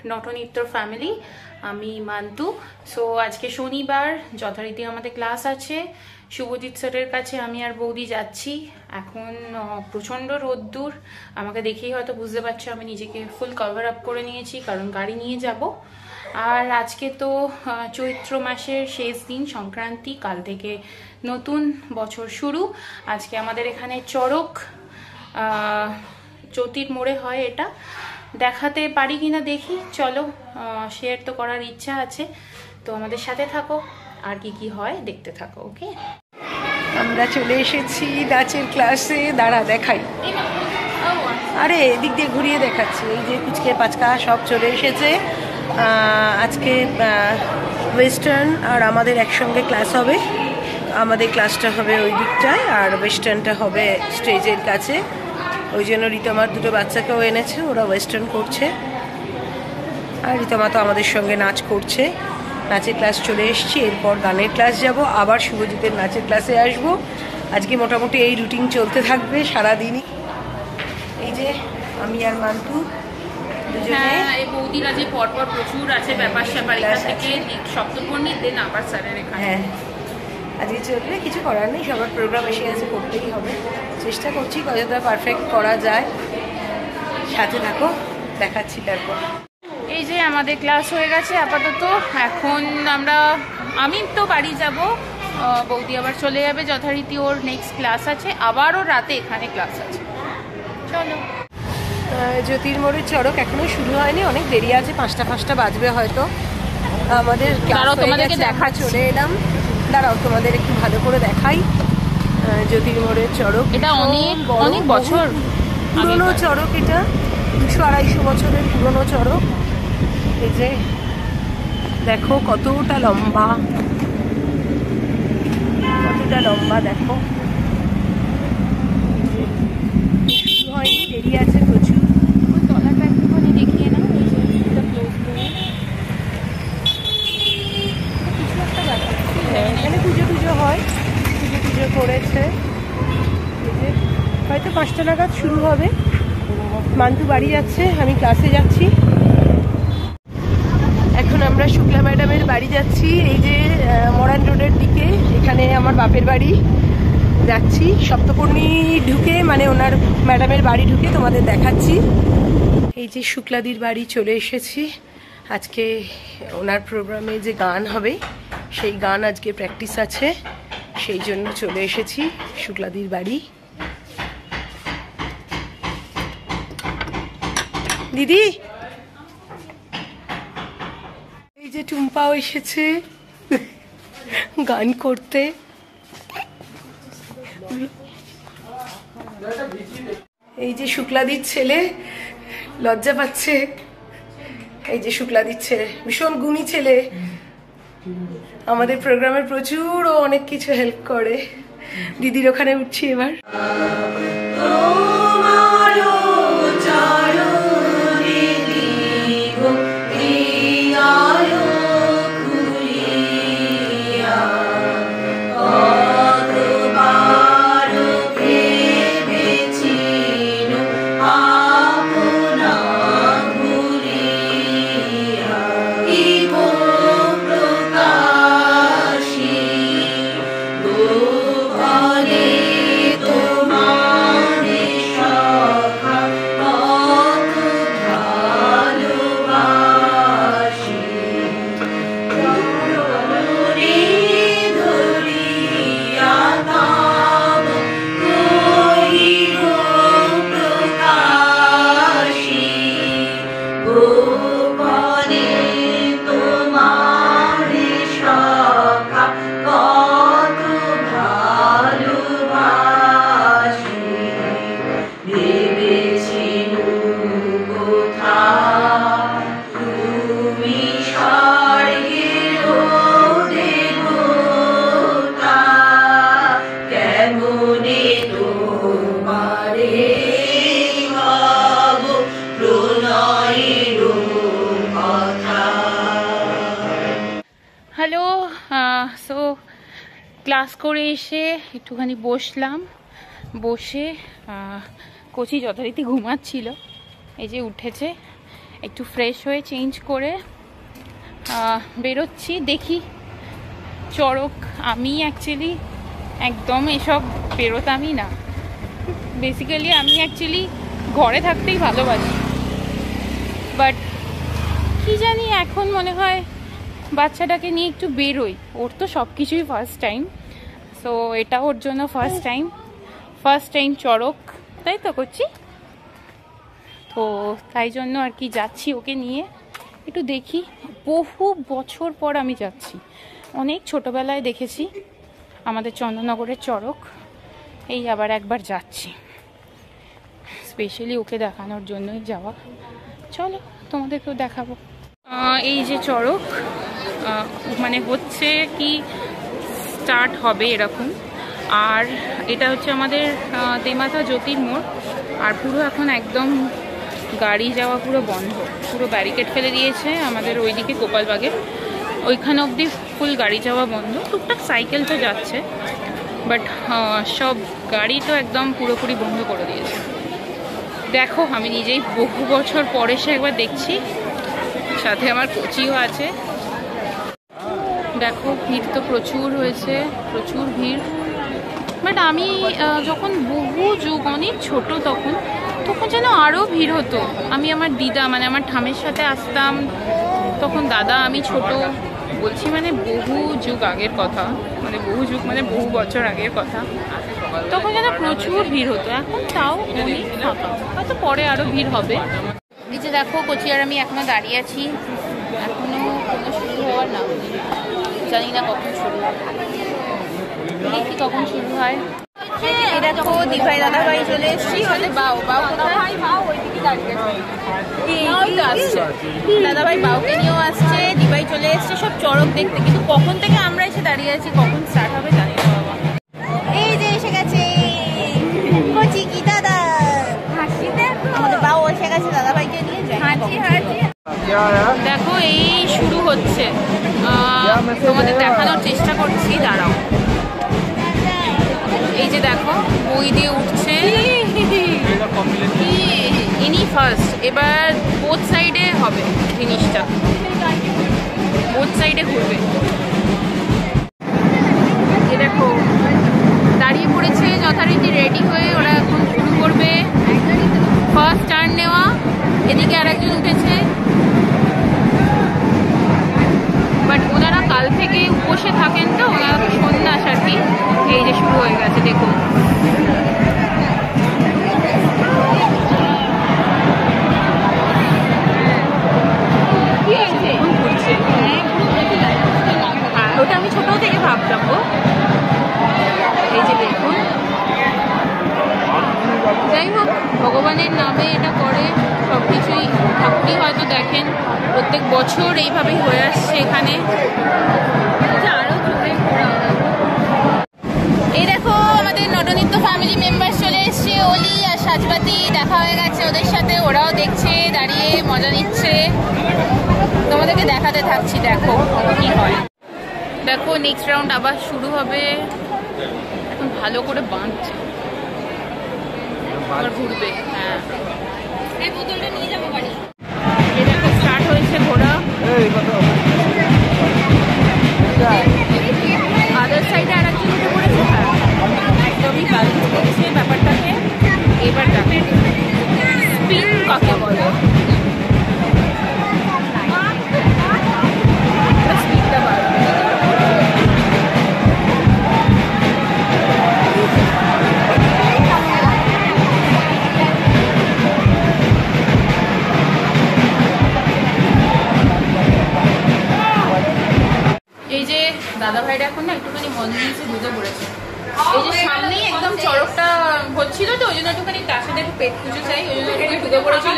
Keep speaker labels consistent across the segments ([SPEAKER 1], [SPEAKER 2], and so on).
[SPEAKER 1] নটনিত্য family. আমি মান্তু। So আজকে শনিবার, যথারীতি আমাদের ক্লাস আছে। শুভজিৎ স্যারের কাছে আমি আর বৌদি যাচ্ছি। এখন প্রচণ্ড রোদ্দুর, আমাকে দেখেই হয়তো বুঝতে পারছো আমি নিজেকে ফুল কভার আপ করে নিয়েছি, কারণ গাড়ি নিয়ে যাব। আর আজকে তো চৈত্র মাসের শেষ দিন, সংক্রান্তি। কাল থেকে নতুন বছর শুরু। আজকে আমাদের এখানে চড়ক চৌতির মোড়ে হয়, এটা দেখাতে পারি কিনা দেখি। চলো, শেয়ার তো করার ইচ্ছা আছে, তো আমাদের সাথে থাকো, আর কি কি হয় দেখতে থাকো। ওকে,
[SPEAKER 2] আমরা চলে এসেছি নাচের ক্লাসে। দাঁড়া দেখাই, আরে এদিক দিয়ে ঘুরিয়ে দেখাচ্ছি। এই যে কুচকে পাচকা সব চলে এসেছে। আজকে ওয়েস্টার্ন আর আমাদের একসঙ্গে ক্লাস হবে। আমাদের ক্লাসটা হবে ওই দিকটায়, আর ওয়েস্টার্নটা হবে স্টেজের কাছে। ওই জন্য রিতমার দুটো বাচ্চাকেও এনেছে, ওরা ওয়েস্টার্ন করছে, আর রিতমা তো আমাদের সঙ্গে নাচ করছে। নাচের ক্লাস চলে এসেছি, এরপর গানের ক্লাস যাব, আবার শুভজিতের নাচের ক্লাসে আসব। আজকে মোটামুটি এই রুটিন চলতে থাকবে সারাদিনই। এই যে আমি আর মান্তু দুজনে।
[SPEAKER 1] এই বৌদিরা যে পরপর প্রচুর আছে ব্যাপার স্যাপার, এখান থেকে সপ্তপর্ণী দেন আবার স্যারের এখানে।
[SPEAKER 2] হ্যাঁ, আজকে চলবে, কিছু করার নেই, সবার প্রোগ্রাম এসে গেছে, করতেই হবে। চেষ্টা করছি কতটা পারফেক্ট করা যায়। সাথে থাকো, দেখাচ্ছি তারপর।
[SPEAKER 1] এই যে আমাদের ক্লাস হয়ে গেছে আপাতত। এখন আমি তো বাড়ি যাব, বৌদি আবার চলে যাবে, যথারীতি ওর নেক্সট ক্লাস আছে, আবারও রাতে এখানে ক্লাস আছে। চলো।
[SPEAKER 2] জ্যোতির্মোড়ের চড়ক এখনো শুরু হয়নি, অনেক দেরি আছে, 5টা বাজবে হয়তো। আমাদের
[SPEAKER 1] তোমাদেরকে দেখা
[SPEAKER 2] চলে এলাম। দাঁড়াও তোমাদের একটু ভালো করে দেখাই। জ্যোতির্মোড়ের চড়ক,
[SPEAKER 1] এটা অনেক বছর
[SPEAKER 2] পুরনো চড়ক, এটা 200-250 বছরের পুরনো চড়ক। এই যে দেখো কতটা লম্বা, দেখো। শুরু হয়নি, দেরি আছে প্রচুর।
[SPEAKER 1] ওই তলাটা একটুখানি দেখিয়ে না, এই যে ক্লোজ করে কিছু একটা ব্যাপার।
[SPEAKER 2] এখানে পুজো হয়, পুজো করেছে। এই যে হয়তো 5টা নাগাদ শুরু হবে। মান্তু বাড়ি যাচ্ছে, আমি ক্লাসে যাচ্ছি। এখন আমরা শুক্লা ম্যাডামের বাড়ি যাচ্ছি, এই যে মরান রোডের দিকে। এখানে আমার বাপের বাড়ি, যাচ্ছি সপ্তপর্ণী ঢুকে, মানে ওনার ম্যাডামের বাড়ি ঢুকে তোমাদের দেখাচ্ছি। এই যে শুক্লাদির বাড়ি চলে এসেছি। আজকে ওনার প্রোগ্রামে যে গান হবে, সেই গান আজকে প্র্যাকটিস আছে, সেই জন্য চলে এসেছি শুক্লাদির বাড়ি। দিদি, এই যে টুম্পাও এসেছে গান করতে। এই যে শুক্লাদির ছেলে লজ্জা পাচ্ছে। এই যে শুক্লাদির ছেলে ভীষণ গুণী ছেলে, আমাদের প্রোগ্রামে প্রচুর ও অনেক কিছু হেল্প করে। দিদির ওখানে উঠছি এবার।
[SPEAKER 1] হ্যালো, সো ক্লাস করে এসে একটুখানি বসলাম। বসে কচি যথারীতি ঘুমাচ্ছিল, এই যে উঠেছে। একটু ফ্রেশ হয়ে চেঞ্জ করে বেরোচ্ছি। দেখি চড়ক, আমি অ্যাকচুয়ালি একদম এসব বেরোতামই না। বেসিক্যালি আমি অ্যাকচুয়ালি ঘরে থাকতেই ভালোবাসি, বাট কি জানি এখন মনে হয় বাচ্চাটাকে নিয়ে একটু বেরোই। ওর তো সব কিছুই ফার্স্ট টাইম, সো এটা ওর জন্য ফার্স্ট টাইম চড়ক, তাই তো করছি। তো তাই জন্য আর কি যাচ্ছি ওকে নিয়ে, একটু দেখি। বহু বছর পর আমি যাচ্ছি, অনেক ছোটবেলায় দেখেছি আমাদের চন্দননগরের চড়ক, এই আবার একবার যাচ্ছি, স্পেশালি ওকে দেখানোর জন্যই যাওয়া। চলো তোমাদেরকেও দেখাবো। এই যে চড়ক মানে হচ্ছে কি স্টার্ট হবে এরকম, আর এটা হচ্ছে আমাদের তেমাথা জ্যোতির মোড়। আর পুরো এখন একদম গাড়ি যাওয়া পুরো বন্ধ, পুরো ব্যারিকেড ফেলে দিয়েছে আমাদের ওইদিকে গোপালবাগে, ওইখানে অবধি ফুল গাড়ি যাওয়া বন্ধ। টুকটাক সাইকেল তো যাচ্ছে, বাট সব গাড়ি তো একদম পুরোপুরি বন্ধ করে দিয়েছে। দেখো আমি নিজেই বহু বছর পরে এসে একবার দেখছি, সাথে আমার কোচিও আছে। দেখো ভিড় তো প্রচুর হয়েছে, প্রচুর ভিড়। বাট আমি যখন বহু যুগ অনেক ছোট তখন যেন আরও ভিড় হতো। আমি আমার দিদা মানে আমার ঠামের সাথে আসতাম তখন, দাদা আমি ছোট বলছি, মানে বহু যুগ আগের কথা, মানে বহু যুগ মানে বহু বছর আগের কথা, তখন যেন প্রচুর ভিড় হতো। এখন তাও অনেক ফাঁকা, হয়তো পরে আরও ভিড় হবে। এই যে দেখো কোচি আর আমি এখনো দাঁড়িয়ে আছি, এখনো কোনো শুরু হওয়ার নাম নেই, জানি না কখন শুরু হয়, দেখি কখন শুরু হয়। এটা দেখো দিভাই দাদাভাই চলে এসছি, হলে বাউ কোথায় ওইদিকে দাঁড়িয়ে আসছে, দাদাভাই বাউকে নিয়েও আসছে, দিভাই চলে এসছে, সব চড়ক দেখতে। কিন্তু কখন থেকে আমরা এসে দাঁড়িয়ে আছি, কখন স্টার্ট হবে জানি না বাবা। এই যে এসে গেছে কোচি কি দাদা, হাসিতে আমাদের বাউ এসে গেছে দাদাভাইকে নিয়ে যায়। দেখো এই শুরু হচ্ছে, তোমাদের দেখানোর চেষ্টা করছি, দাঁড়াও। এই যে দেখো বই দিয়ে উঠছে, ইনি ফার্স্ট। এবার বোথ সাইডে হবে জিনিসটা, বোথ সাইডে ঘুরবে। এ দেখো দাঁড়িয়ে পড়েছে যথারীতি রেডি হয়ে, ওরা এখন শুরু করবে ফার্স্ট টার্ন নেওয়া। এদিকে আরেকজন উঠেছে, বাট ওনারা কাল থেকে উপসে থাকেন তো, ওনারা তো সন্ন্যাস আর কি। এই যে শুরু হয়ে গেছে দেখুন, ওটা আমি ছোট থেকে ভাবতাম গো। এই যে দেখুন, যাই হোক ভগবানের নামে এটা করে, সব কিছুই ঠাকুরই হয়তো দেখেন, প্রত্যেক বছর এইভাবেই হয়ে আসছে এখানে। আরো জোরে এই দেখো আমাদের নটনিত্য ফ্যামিলি মেম্বার চলে এসছে, অলি আর সাজবাতি দেখা হয়ে গেছে ওদের সাথে, ওরাও দেখছে দাঁড়িয়ে মজা নিচ্ছে। তোমাদেরকে দেখাতে থাকছি, দেখো কি হয়। দেখো নেক্সট রাউন্ড আবার শুরু হবে, এখন ভালো করে বাঁধছে, আবার ঘুরবে। হ্যাঁ এই বোতলটা নিয়ে যাবো বাড়ি। এই দেখো স্টার্ট হয়েছে ঘোরা, আদার সাইডে আর একজন উঠে পড়েছে। হ্যাঁ একদমই ব্যালেন্স করছে ব্যাপারটাকে। এবার দেখো স্পিন কাকে বলে, স্পিনটা বাড়বে। এই যে দাদা ভাইরা এখন না একটুখানি মন দিয়েছে, ঢুকে পড়েছে। এই যে সামনেই একদম চড়কটা হচ্ছিল তো, ওই জন্য একটুখানি তার সাথে একটু পেট পুজো চাই, ওই জন্য একটু ঢুকে পড়েছিল।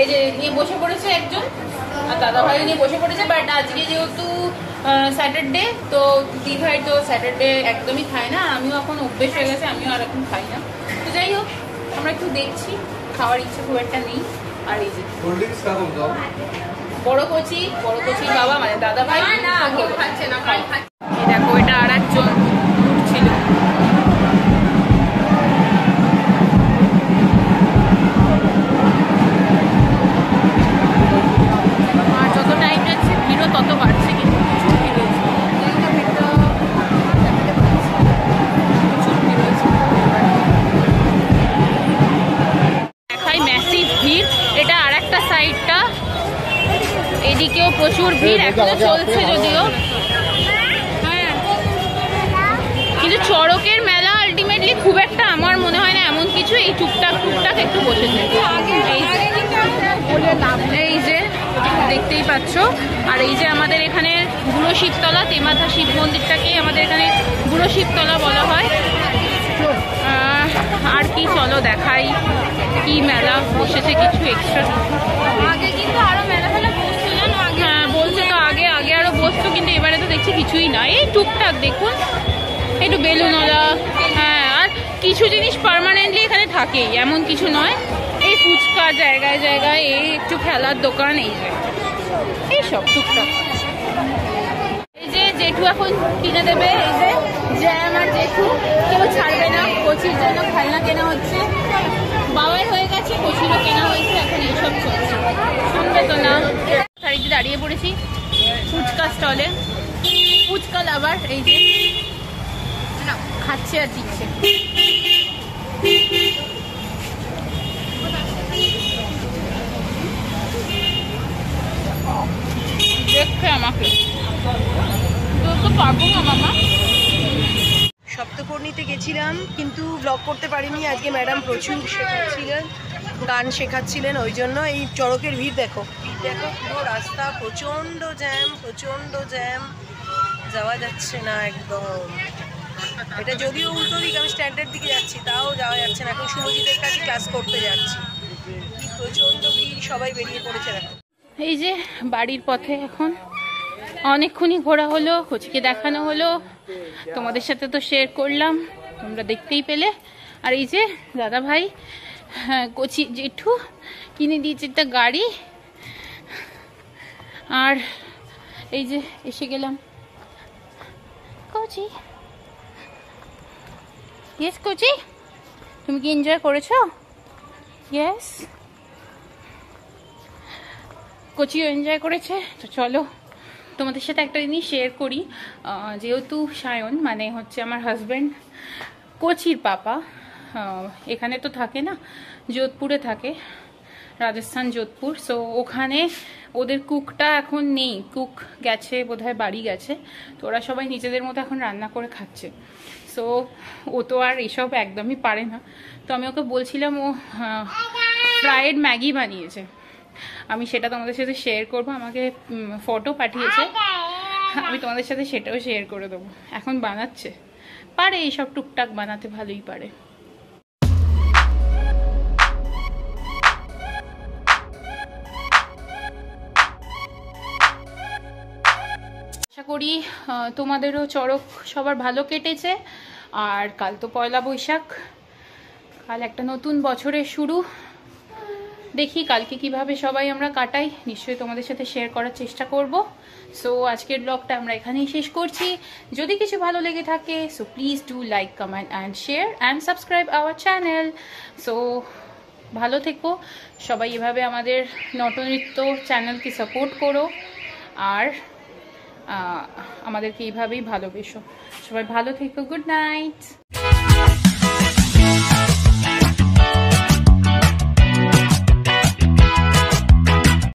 [SPEAKER 1] এই যে নিয়ে বসে পড়েছে একজন, আর দাদা ভাই নিয়ে বসে পড়েছে। বাট আজকে যেহেতু স্যাটারডে, তো দিভাই তো স্যাটারডে একদমই খায় না, আমিও এখন অভ্যেস হয়ে গেছে, আমিও আর এখন খাই না। তো যাই হোক আমরা একটু দেখছি, খাওয়ার ইচ্ছে খুব একটা নেই। আর এই যে বড় কচি বাবা মানে দাদা ভাই খাচ্ছে না, দেখো এটা আর একজন উঠছিল। এদিকেও প্রচুর ভিড়, এখনো চলছে যদিও। হ্যাঁ, কিন্তু চড়কের মেলা আলটিমেটলি খুব একটা আমার মনে হয় না এমন কিছু, এই টুকটাক টুকটাক একটু বসেছে। এই যে দেখতেই পাচ্ছ, আর এই যে আমাদের এখানে বুড়ো শিবতলা, তেমাথা শিব মন্দিরটাকে আমাদের এখানে বুড়ো শিবতলা বলা হয়। আর কি, চলো দেখাই কি মেলা বসেছে, কিছু এক্সট্রা। আগে কিন্তু আরো মেলা ফেলা বসতো জানো, হ্যাঁ বলছে তো, আগে আগে আরো বসতো, কিন্তু এবারে তো দেখছি কিছুই না। এই টুকটাক দেখুন, একটু বেলুনওয়ালা, হ্যাঁ, আর কিছু জিনিস পার্মানেন্টলি এখানে থাকেই, এমন কিছু নয়। এই ফুচকা জায়গায় জায়গায়, এই একটু খেলার দোকান, এই যে এইসব টুকটাক। এই যে জেঠু এখন কিনে দেবে, এই যে জ্যাম আর জেঠু, কেউ ছাড়বে না। কচির জন্য খেলনা কেনা হচ্ছে, বাবার হয়ে গেছে, কচিরও কেনা হয়েছে, এখন এইসব চলছে, শুনবে তো না। শাড়িতে দাঁড়িয়ে পড়েছি ফুচকা স্টলে, ফুচকা লাভার, এই যে খাচ্ছে আর দিচ্ছে। দেখছে আমাকে, তো পারবো না মামা।
[SPEAKER 2] সপ্তপর্ণীতে গেছিলাম কিন্তু ব্লগ করতে পারিনি। আজকে ম্যাডাম প্রচুর শেখাচ্ছিলেন, গান শেখাচ্ছিলেন, ওই জন্য এই চড়কের ভিড় দেখো, পুরো রাস্তা প্রচণ্ড জ্যাম, প্রচণ্ড জ্যাম, যাওয়া যাচ্ছে না একদম। এটা যদিও উল্টো দিক, আমি স্ট্যান্ডের দিকে যাচ্ছি, তাও যাওয়া যাচ্ছে না। এখন শুভজিতের কাছে ক্লাস করতে যাচ্ছি, প্রচণ্ড ভিড়, সবাই বেরিয়ে পড়েছে এখন।
[SPEAKER 1] এই যে বাড়ির পথে এখন অনেকক্ষণই ঘোরা হলো, কচিকে দেখানো হলো, তোমাদের সাথে তো শেয়ার করলাম, তোমরা দেখতেই পেলে। আর এই যে দাদা ভাই, কচি জেঠু কিনে দিয়েছে একটা গাড়ি। আর এই যে এসে গেলাম কচি। ইয়েস কচি, তুমি কি এনজয় করেছো? ইয়েস, কচিও এনজয় করেছে। তো চলো তোমাদের সাথে একটা জিনিস শেয়ার করি। যেহেতু সায়ন মানে হচ্ছে আমার হাজব্যান্ড, কচির পাপা এখানে তো থাকে না, যোধপুরে থাকে, রাজস্থান যোধপুর। সো ওখানে ওদের কুকটা এখন নেই, কুক গেছে বোধহয়, বাড়ি গেছে। তো ওরা সবাই নিজেদের মতো এখন রান্না করে খাচ্ছে। সো ও তো আর এসব একদমই পারে না। তো আমি ওকে বলছিলাম, ও ফ্রায়েড ম্যাগি বানিয়েছে, আমি সেটা তোমাদের সাথে শেয়ার করবো, আমাকে ফটো পাঠিয়েছে, আমি তোমাদের সাথে সেটাও শেয়ার করে দেবো। এখন বানাচ্ছে, পারে এইসব টুকটাক বানাতে, ভালোই পারে। আশা করি তোমাদেরও চড়ক সবার ভালো কেটেছে। আর কাল তো পয়লা বৈশাখ, কাল একটা নতুন বছরের শুরু। দেখি কালকে কিভাবে সবাই আমরা কাটাই, নিশ্চয়ই তোমাদের সাথে শেয়ার করার চেষ্টা করব। সো আজকের ব্লগটা আমরা এখানেই শেষ করছি। যদি কিছু ভালো লেগে থাকে, so please do like, comment and share and subscribe our channel. So ভালো থেকো সবাই, এভাবে আমাদের নটনৃত্য চ্যানেলকে সাপোর্ট করো, আর আমাদেরকে এইভাবেই ভালোবেসো। সবাই ভালো থেকো, গুড নাইট।